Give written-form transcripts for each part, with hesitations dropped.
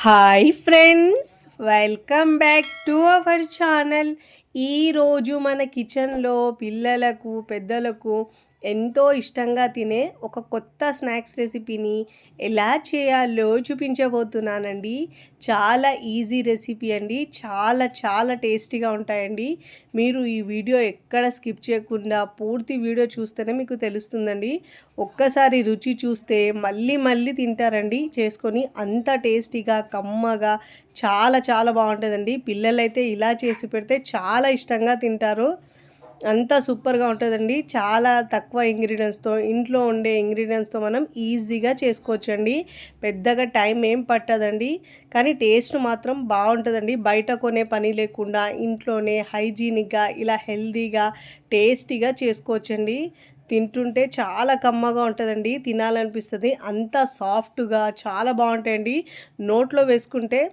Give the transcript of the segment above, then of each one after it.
Hi friends, welcome back to our channel. ఈరోజు మన కిచెన్లో పిల్లలకు పెద్దలకు ఎంతో ఇష్టంగా తినే ఒక కొత్త స్నాక్స్ రెసిపీని ఎలా చేయాలో చూపించబోతున్నానండి. చాలా ఈజీ రెసిపీ అండి, చాలా చాలా టేస్టీగా ఉంటాయండి. మీరు ఈ వీడియో ఎక్కడ స్కిప్ చేయకుండా పూర్తి వీడియో చూస్తేనే మీకు తెలుస్తుందండి. ఒక్కసారి రుచి చూస్తే మళ్ళీ మళ్ళీ తింటారండి చేసుకొని. అంత టేస్టీగా కమ్మగా చాలా చాలా బాగుంటుందండి. పిల్లలైతే ఇలా చేసి పెడితే చాలా ఇష్టంగా తింటారు. అంతా సూపర్గా ఉంటుందండి. చాలా తక్కువ ఇంగ్రీడియంట్స్తో, ఇంట్లో ఉండే ఇంగ్రీడియంట్స్తో మనం ఈజీగా చేసుకోవచ్చండి. పెద్దగా టైం ఏం పట్టదండి, కానీ టేస్ట్ మాత్రం బాగుంటుందండి. బయట కొనే పని లేకుండా ఇంట్లోనే హైజీనిక్గా ఇలా హెల్తీగా టేస్టీగా చేసుకోవచ్చండి. తింటుంటే చాలా కమ్మగా ఉంటుందండి, తినాలనిపిస్తుంది. అంత సాఫ్ట్గా చాలా బాగుంటాయండి. నోట్లో వేసుకుంటే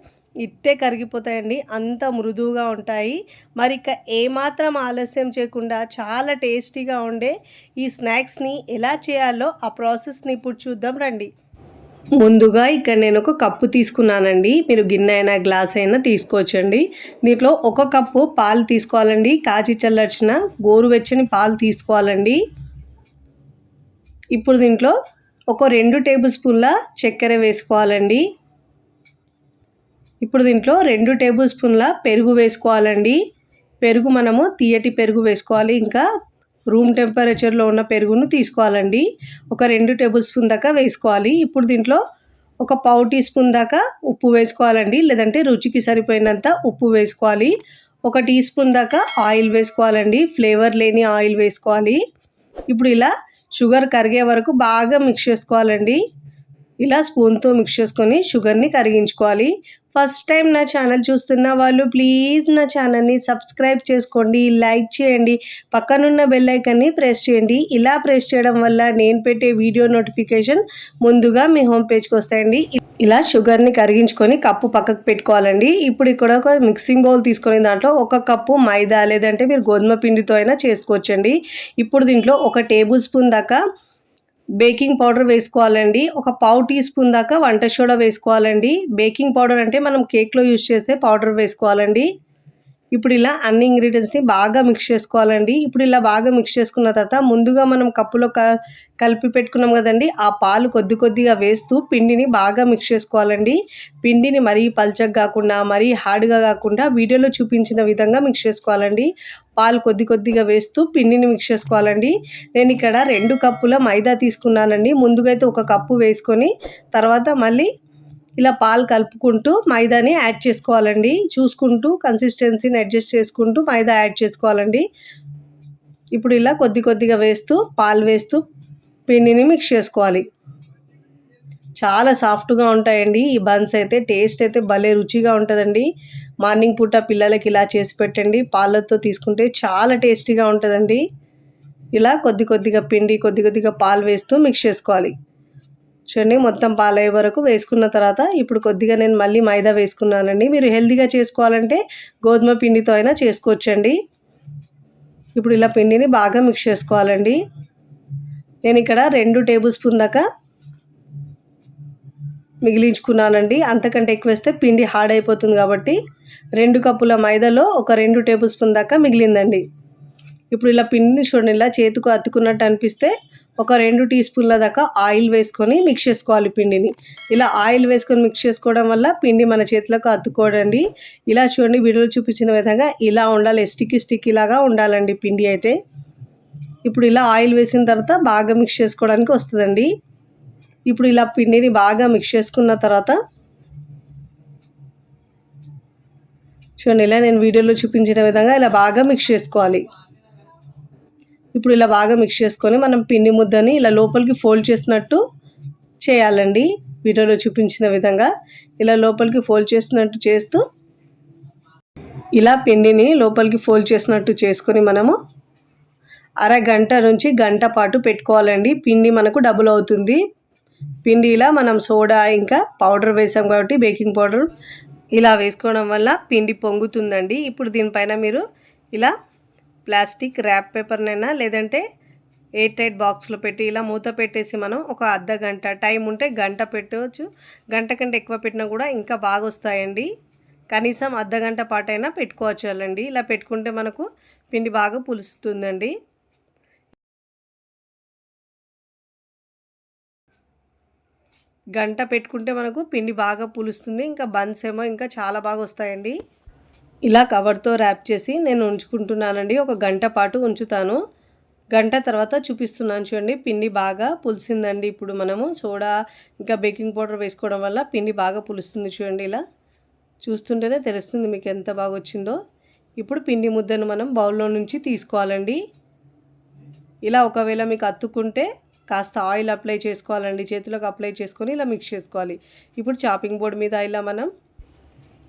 ఇట్టే కరిగిపోతాయండి, అంత మృదువుగా ఉంటాయి. మరి ఇక ఏమాత్రం ఆలస్యం చేయకుండా చాలా టేస్టీగా ఉండే ఈ స్నాక్స్ని ఎలా చేయాలో ఆ ప్రాసెస్ని ఇప్పుడు చూద్దాం రండి. ముందుగా ఇక్కడ నేను ఒక కప్పు తీసుకున్నానండి. మీరు గిన్నె అయినా గ్లాస్ అయినా తీసుకోవచ్చండి. దీంట్లో ఒక కప్పు పాలు తీసుకోవాలండి. కాచి చల్లార్చిన గోరువెచ్చని పాలు తీసుకోవాలండి. ఇప్పుడు దీంట్లో ఒక 2 టేబుల్ స్పూన్ల చక్కెర వేసుకోవాలండి. ఇప్పుడు దీంట్లో 2 టేబుల్ స్పూన్ల పెరుగు వేసుకోవాలండి. పెరుగు మనము తీయటి పెరుగు వేసుకోవాలి, ఇంకా రూమ్ టెంపరేచర్లో ఉన్న పెరుగును తీసుకోవాలండి. ఒక 2 టేబుల్ స్పూన్ దాకా వేసుకోవాలి. ఇప్పుడు దీంట్లో ఒక పావు టీ స్పూన్ దాకా ఉప్పు వేసుకోవాలండి, లేదంటే రుచికి సరిపోయినంత ఉప్పు వేసుకోవాలి. ఒక టీ స్పూన్ దాకా ఆయిల్ వేసుకోవాలండి, ఫ్లేవర్ లేని ఆయిల్ వేసుకోవాలి. ఇప్పుడు ఇలా షుగర్ కరిగే వరకు బాగా మిక్స్ చేసుకోవాలండి. ఇలా స్పూన్తో మిక్స్ చేసుకొని షుగర్ని కరిగించుకోవాలి. ఫస్ట్ టైం నా ఛానల్ చూస్తున్న వాళ్ళు ప్లీజ్ నా ఛానల్ని సబ్స్క్రైబ్ చేసుకోండి, లైక్ చేయండి, పక్కనున్న బెల్ ఐకాన్ని ప్రెస్ చేయండి. ఇలా ప్రెస్ చేయడం వల్ల నేను పెట్టే వీడియో నోటిఫికేషన్ ముందుగా మీ హోమ్ పేజ్కి వస్తాయండి. ఇలా షుగర్ని కరిగించుకొని కప్పు పక్కకు పెట్టుకోవాలండి. ఇప్పుడు ఇక్కడ ఒక మిక్సింగ్ బౌల్ తీసుకొని దాంట్లో ఒక కప్పు మైదా, లేదంటే మీరు గోధుమ పిండితో అయినా చేసుకోవచ్చండి. ఇప్పుడు దీంట్లో ఒక టేబుల్ స్పూన్ దాకా బేకింగ్ పౌడర్ వేసుకోవాలండి. ఒక పావు టీ స్పూన్ దాకా వంట సోడా వేసుకోవాలండి. బేకింగ్ పౌడర్ అంటే మనం కేక్లో యూజ్ చేసే పౌడర్ వేసుకోవాలండి. ఇప్పుడు ఇలా అన్ని ఇంగ్రీడియంట్స్ని బాగా మిక్స్ చేసుకోవాలండి. ఇప్పుడు ఇలా బాగా మిక్స్ చేసుకున్న తర్వాత ముందుగా మనం కప్పులో కలిపి పెట్టుకున్నాం కదండి, ఆ పాలు కొద్ది కొద్దిగా వేస్తూ పిండిని బాగా మిక్స్ చేసుకోవాలండి. పిండిని మరీ పల్చగా కాకుండా మరీ హార్డ్గా కాకుండా వీడియోలో చూపించిన విధంగా మిక్స్ చేసుకోవాలండి. పాలు కొద్ది కొద్దిగా వేస్తూ పిండిని మిక్స్ చేసుకోవాలండి. నేను ఇక్కడ 2 కప్పుల మైదా తీసుకున్నానండి. ముందుగా అయితే ఒక కప్పు వేసుకొని తర్వాత మళ్ళీ ఇలా పాలు కలుపుకుంటూ మైదాని యాడ్ చేసుకోవాలండి. చూసుకుంటూ కన్సిస్టెన్సీని అడ్జస్ట్ చేసుకుంటూ మైదా యాడ్ చేసుకోవాలండి. ఇప్పుడు ఇలా కొద్ది కొద్దిగా వేస్తూ పాలు వేస్తూ పిండిని మిక్స్ చేసుకోవాలి. చాలా సాఫ్ట్గా ఉంటాయండి ఈ బన్స్ అయితే. టేస్ట్ అయితే భలే రుచిగా ఉంటుందండి. మార్నింగ్ పూట పిల్లలకి ఇలా చేసి పెట్టండి, పాలతో తీసుకుంటే చాలా టేస్టీగా ఉంటుందండి. ఇలా కొద్ది కొద్దిగా పిండి కొద్ది కొద్దిగా పాలు వేస్తూ మిక్స్ చేసుకోవాలి. చూడండి, మొత్తం పాలయ్యే వరకు వేసుకున్న తర్వాత ఇప్పుడు కొద్దిగా నేను మళ్ళీ మైదా వేసుకున్నానండి. మీరు హెల్తీగా చేసుకోవాలంటే గోధుమ పిండితో అయినా చేసుకోవచ్చండి. ఇప్పుడు ఇలా పిండిని బాగా మిక్స్ చేసుకోవాలండి. నేను ఇక్కడ 2 టేబుల్ స్పూన్ దాకా మిగిలించుకున్నానండి. అంతకంటే ఎక్కువ వేస్తే పిండి హార్డ్ అయిపోతుంది కాబట్టి 2 కప్పుల మైదాలో ఒక 2 టేబుల్ స్పూన్ దాకా మిగిలిందండి. ఇప్పుడు ఇలా పిండిని చూడండి, ఇలా చేతికి అతుకున్నట్టు అనిపిస్తే ఒక 2 టీ స్పూన్ల దాకా ఆయిల్ వేసుకొని మిక్స్ చేసుకోవాలి పిండిని. ఇలా ఆయిల్ వేసుకొని మిక్స్ చేసుకోవడం వల్ల పిండి మన చేతులకు అతుక్కోడండి. ఇలా చూడండి, వీడియోలో చూపించిన విధంగా ఇలా ఉండాలి, స్టిక్కీ లాగా ఉండాలండి పిండి అయితే. ఇప్పుడు ఇలా ఆయిల్ వేసిన తర్వాత బాగా మిక్స్ చేసుకోవడానికి వస్తుందండి. ఇప్పుడు ఇలా పిండిని బాగా మిక్స్ చేసుకున్న తర్వాత చూడండి, ఇలా నేను వీడియోలో చూపించిన విధంగా ఇలా బాగా మిక్స్ చేసుకోవాలి. ఇప్పుడు ఇలా బాగా మిక్స్ చేసుకొని మనం పిండి ముద్దని ఇలా లోపలికి ఫోల్డ్ చేసినట్టు చేయాలండి. వీడియోలో చూపించిన విధంగా ఇలా లోపలికి ఫోల్డ్ చేసినట్టు చేస్తూ ఇలా పిండిని లోపలికి ఫోల్డ్ చేసినట్టు చేసుకొని మనము అరగంట నుంచి గంట పాటు పెట్టుకోవాలండి. పిండి మనకు డబుల్ అవుతుంది. పిండి ఇలా మనం సోడా ఇంకా పౌడర్ వేసాం కాబట్టి బేకింగ్ పౌడర్ ఇలా వేసుకోవడం వల్ల పిండి పొంగుతుందండి. ఇప్పుడు దీనిపైన మీరు ఇలా ప్లాస్టిక్ ర్యాప్ పేపర్నైనా లేదంటే ఎయిర్ టైట్ బాక్స్లో పెట్టి ఇలా మూత పెట్టేసి మనం ఒక అర్ధ గంట, టైం ఉంటే గంట పెట్టవచ్చు, గంట కంటే ఎక్కువ పెట్టినా కూడా ఇంకా బాగా వస్తాయండి. కనీసం అర్ధ గంట పాటైనా పెట్టుకోవచ్చాలండి. ఇలా పెట్టుకుంటే మనకు పిండి బాగా పులుస్తుందండి. గంట పెట్టుకుంటే మనకు పిండి బాగా పులుస్తుంది. ఇంకా బన్స్ ఏమో ఇంకా చాలా బాగా వస్తాయండి. ఇలా కవర్తో ర్యాప్ చేసి నేను ఉంచుకుంటున్నానండి. ఒక గంట పాటు ఉంచుతాను. గంట తర్వాత చూపిస్తున్నాను చూడండి. పిండి బాగా పులిసిందండి. ఇప్పుడు మనము సోడా ఇంకా బేకింగ్ పౌడర్ వేసుకోవడం వల్ల పిండి బాగా పులుస్తుంది చూడండి. ఇలా చూస్తుంటేనే తెలుస్తుంది మీకు ఎంత బాగా వచ్చిందో. ఇప్పుడు పిండి ముద్దను మనం బౌల్లో నుంచి తీసుకోవాలండి. ఇలా ఒకవేళ మీకు అతుక్కుంటే కాస్త ఆయిల్ అప్లై చేసుకోవాలండి. చేతులకు అప్లై చేసుకొని ఇలా మిక్స్ చేసుకోవాలి. ఇప్పుడు చాపింగ్ బోర్డ్ మీద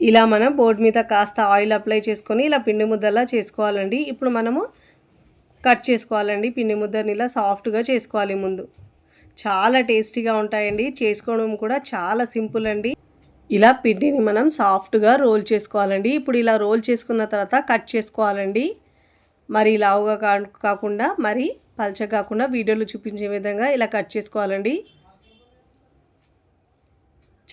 ఇలా మనం బోర్డు మీద కాస్త ఆయిల్ అప్లై చేసుకొని ఇలా పిండి ముద్దలా చేసుకోవాలండి. ఇప్పుడు మనము కట్ చేసుకోవాలండి. పిండి ముద్దని ఇలా సాఫ్ట్గా చేసుకోవాలి. ముందు చాలా టేస్టీగా ఉంటాయండి. చేసుకోవడం కూడా చాలా సింపుల్ అండి. ఇలా పిండిని మనం సాఫ్ట్గా రోల్ చేసుకోవాలండి. ఇప్పుడు ఇలా రోల్ చేసుకున్న తర్వాత కట్ చేసుకోవాలండి. మరి లావుగా కాకుండా మరి పల్చగా కాకుండా వీడియోలో చూపించే విధంగా ఇలా కట్ చేసుకోవాలండి.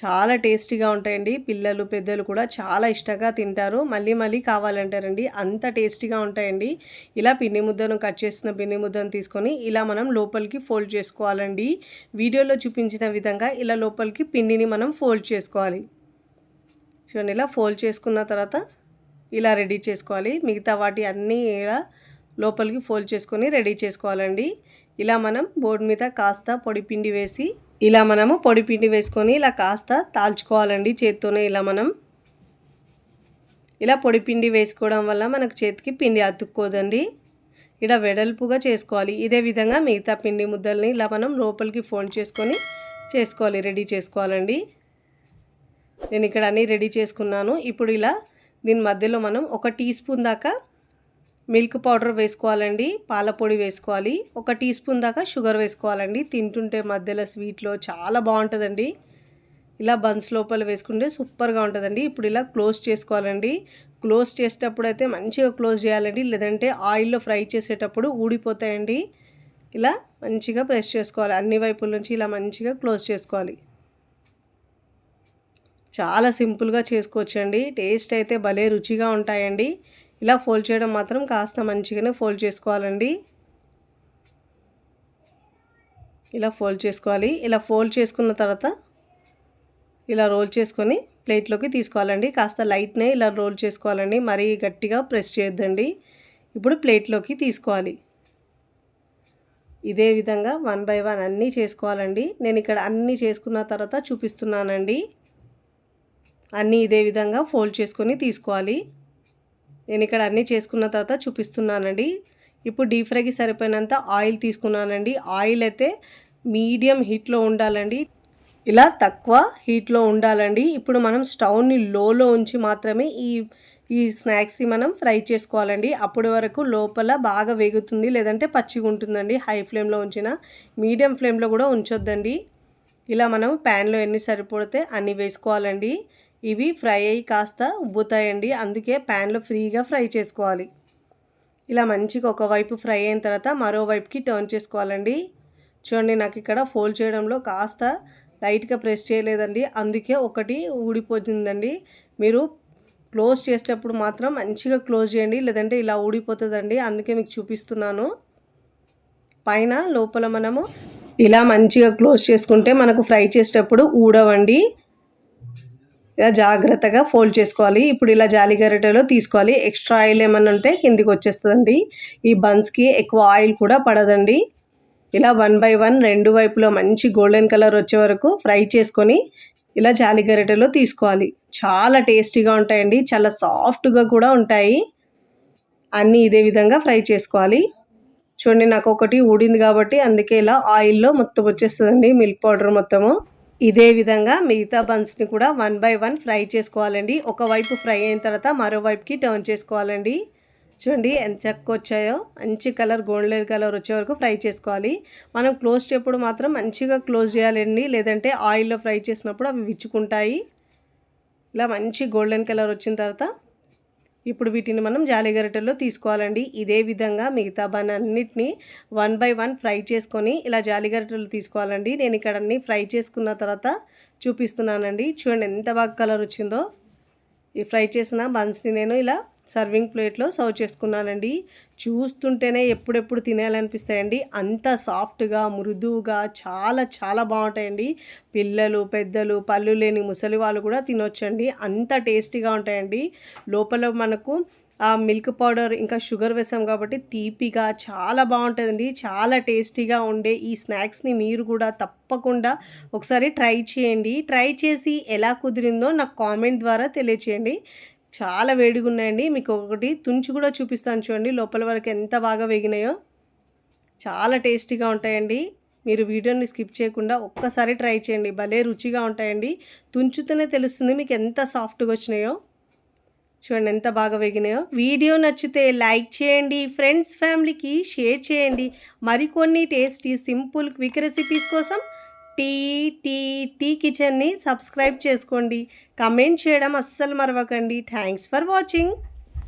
చాలా టేస్టీగా ఉంటాయండి. పిల్లలు పెద్దలు కూడా చాలా ఇష్టంగా తింటారు. మళ్ళీ మళ్ళీ కావాలంటారండి. అంత టేస్టీగా ఉంటాయండి. ఇలా పిండి ముద్దను కట్ చేసిన పిండి ముద్దను తీసుకొని ఇలా మనం లోపలికి ఫోల్డ్ చేసుకోవాలండి. వీడియోలో చూపించిన విధంగా ఇలా లోపలికి పిండిని మనం ఫోల్డ్ చేసుకోవాలి. చూడండి, ఇలా ఫోల్డ్ చేసుకున్న తర్వాత ఇలా రెడీ చేసుకోవాలి. మిగతా వాటి అన్నీ ఇలా లోపలికి ఫోల్డ్ చేసుకొని రెడీ చేసుకోవాలండి. ఇలా మనం బోర్డు మీద కాస్త పొడిపిండి వేసి ఇలా మనము పొడిపిండి వేసుకొని ఇలా కాస్త తాల్చుకోవాలండి. చేత్తోనే ఇలా పొడిపిండి వేసుకోవడం వల్ల మనకు చేతికి పిండి అతుక్కోదండి. ఇలా వెడల్పుగా చేసుకోవాలి. ఇదే విధంగా మిగతా పిండి ముద్దల్ని ఇలా మనం లోపలికి ఫోల్డ్ చేసుకొని రెడీ చేసుకోవాలండి. నేను ఇక్కడ అన్నీ రెడీ చేసుకున్నాను. ఇప్పుడు ఇలా దీని మధ్యలో మనం 1 టీ స్పూన్ దాకా మిల్క్ పౌడర్ వేసుకోవాలండి. పాల పొడి వేసుకోవాలి. 1 టీ స్పూన్ దాకా షుగర్ వేసుకోవాలండి. తింటుంటే మధ్యలో స్వీట్లో చాలా బాగుంటుందండి. ఇలా బన్స్ లోపల వేసుకుంటే సూపర్గా ఉంటుందండి. ఇప్పుడు ఇలా క్లోజ్ చేసుకోవాలండి. క్లోజ్ చేసేటప్పుడు అయితే మంచిగా క్లోజ్ చేయాలండి, లేదంటే ఆయిల్లో ఫ్రై చేసేటప్పుడు ఊడిపోతాయండి. ఇలా మంచిగా ప్రెస్ చేసుకోవాలి. అన్ని వైపుల నుంచి ఇలా మంచిగా క్లోజ్ చేసుకోవాలి. చాలా సింపుల్గా చేసుకోవచ్చండి. టేస్ట్ అయితే భలే రుచిగా ఉంటాయండి. ఇలా ఫోల్డ్ చేయడం మాత్రం కాస్త మంచిగానే ఫోల్డ్ చేసుకోవాలండి. ఇలా ఫోల్డ్ చేసుకోవాలి. ఇలా ఫోల్డ్ చేసుకున్న తర్వాత ఇలా రోల్ చేసుకొని ప్లేట్లోకి తీసుకోవాలండి. కాస్త లైట్నే ఇలా రోల్ చేసుకోవాలండి. మరీ గట్టిగా ప్రెస్ చేయొద్దండి. ఇప్పుడు ప్లేట్లోకి తీసుకోవాలి. ఇదే విధంగా 1 బై 1 అన్నీ చేసుకోవాలండి. నేను ఇక్కడ అన్నీ చేసుకున్న తర్వాత చూపిస్తున్నానండి. అన్నీ ఇదే విధంగా ఫోల్డ్ చేసుకొని తీసుకోవాలి. నేను ఇక్కడ అన్నీ చేసుకున్న తర్వాత చూపిస్తున్నానండి. ఇప్పుడు డీప్ ఫ్రైకి సరిపోయినంత ఆయిల్ తీసుకున్నానండి. ఆయిల్ అయితే మీడియం హీట్లో ఉండాలండి. ఇలా తక్కువ హీట్లో ఉండాలండి. ఇప్పుడు మనం స్టవ్ని లోలో ఉంచి మాత్రమే ఈ స్నాక్స్ని మనం ఫ్రై చేసుకోవాలండి. అప్పటి వరకు లోపల బాగా వేగుతుంది, లేదంటే పచ్చిగా ఉంటుందండి. హై ఫ్లేమ్లో ఉంచిన, మీడియం ఫ్లేమ్లో కూడా ఉంచొద్దండి. ఇలా మనం ప్యాన్లో ఎన్ని సరిపడితే అన్ని వేసుకోవాలండి. ఇవి ఫ్రై అయ్యి కాస్త ఉబ్బుతాయండి. అందుకే ప్యాన్లో ఫ్రీగా ఫ్రై చేసుకోవాలి. ఇలా మంచిగా ఒకవైపు ఫ్రై అయిన తర్వాత మరోవైపుకి టర్న్ చేసుకోవాలండి. చూడండి, నాకు ఇక్కడ ఫోల్డ్ చేయడంలో కాస్త లైట్గా ప్రెస్ చేయలేదండి, అందుకే ఒకటి ఊడిపోతుందండి. మీరు క్లోజ్ చేసేటప్పుడు మాత్రం మంచిగా క్లోజ్ చేయండి, లేదంటే ఇలా ఊడిపోతుందండి. అందుకే మీకు చూపిస్తున్నాను. పైన లోపల మనము ఇలా మంచిగా క్లోజ్ చేసుకుంటే మనకు ఫ్రై చేసేటప్పుడు ఊడవండి. ఇలా జాగ్రత్తగా ఫోల్డ్ చేసుకోవాలి. ఇప్పుడు ఇలా జాలి గరిటెలో తీసుకోవాలి. ఎక్స్ట్రా ఆయిల్ ఏమన్నా ఉంటే కిందికి వచ్చేస్తుందండి. ఈ బన్స్కి ఎక్కువ ఆయిల్ కూడా పడదండి. ఇలా 1 బై 1 రెండు వైపులో మంచి గోల్డెన్ కలర్ వచ్చే వరకు ఫ్రై చేసుకొని ఇలా జాలి గరిటెలో తీసుకోవాలి. చాలా టేస్టీగా ఉంటాయండి. చాలా సాఫ్ట్గా కూడా ఉంటాయి. అన్నీ ఇదే విధంగా ఫ్రై చేసుకోవాలి. చూడండి, నాకు ఒకటి ఊడింది కాబట్టి అందుకే ఇలా ఆయిల్లో మొత్తం వచ్చేస్తుందండి మిల్క్ పౌడర్ మొత్తము. ఇదే విధంగా మిగతా బన్స్ని కూడా 1 బై 1 ఫ్రై చేసుకోవాలండి. ఒకవైపు ఫ్రై అయిన తర్వాత మరోవైపుకి టర్న్ చేసుకోవాలండి. చూడండి ఎంత చక్కగా వచ్చాయో. మంచి కలర్, గోల్డెన్ కలర్ వచ్చే వరకు ఫ్రై చేసుకోవాలి. మనం క్లోజ్ చేసేప్పుడు మాత్రం మంచిగా క్లోజ్ చేయాలండి, లేదంటే ఆయిల్లో ఫ్రై చేసినప్పుడు అవి విచ్చుకుంటాయి. ఇలా మంచి గోల్డెన్ కలర్ వచ్చిన తర్వాత ఇప్పుడు వీటిని మనం జాలి గరిటెల్లో తీసుకోవాలండి. ఇదే విధంగా మిగతా బనాన్నిటిని 1 బై 1 ఫ్రై చేసుకొని ఇలా జాలి గరిటెల్లో తీసుకోవాలండి. నేను ఇక్కడ అన్నీ ఫ్రై చేసుకున్న తర్వాత చూపిస్తున్నానండి. చూడండి ఎంత బాగా కలర్ వచ్చిందో. ఈ ఫ్రై చేసిన బన్స్ని నేను ఇలా సర్వింగ్ ప్లేట్లో సర్వ్ చేసుకున్నానండి. చూస్తుంటేనే ఎప్పుడెప్పుడు తినేయాలనిపిస్తాయండి. అంత సాఫ్ట్గా మృదువుగా చాలా చాలా బాగుంటాయండి. పిల్లలు పెద్దలు పళ్ళు లేని ముసలి వాళ్ళు కూడా తినొచ్చండి. అంత టేస్టీగా ఉంటాయండి. లోపల మనకు ఆ మిల్క్ పౌడర్ ఇంకా షుగర్ వేసాం కాబట్టి తీపిగా చాలా బాగుంటుందండి. చాలా టేస్టీగా ఉండే ఈ స్నాక్స్ని మీరు కూడా తప్పకుండా ఒకసారి ట్రై చేయండి. ట్రై చేసి ఎలా కుదిరిందో నాకు కామెంట్ ద్వారా తెలియచేయండి. చాలా వేడిగా ఉన్నాయండి. మీకు ఒకటి తుంచి కూడా చూపిస్తాను చూడండి లోపల వరకు ఎంత బాగా వేగినాయో. చాలా టేస్టీగా ఉంటాయండి. మీరు వీడియోని స్కిప్ చేయకుండా ఒక్కసారి ట్రై చేయండి. భలే రుచిగా ఉంటాయండి. తుంచుతూనే తెలుస్తుంది మీకు ఎంత సాఫ్ట్గా వచ్చినాయో. చూడండి ఎంత బాగా వేగినాయో. వీడియో నచ్చితే లైక్ చేయండి, ఫ్రెండ్స్ ఫ్యామిలీకి షేర్ చేయండి. మరికొన్ని టేస్టీ సింపుల్ క్విక్ రెసిపీస్ కోసం టీ టీ టీ కిచెన్ని సబ్స్క్రైబ్ చేసుకోండి. కమెంట్ చేయడం అస్సలు మరవకండి. Thanks for watching.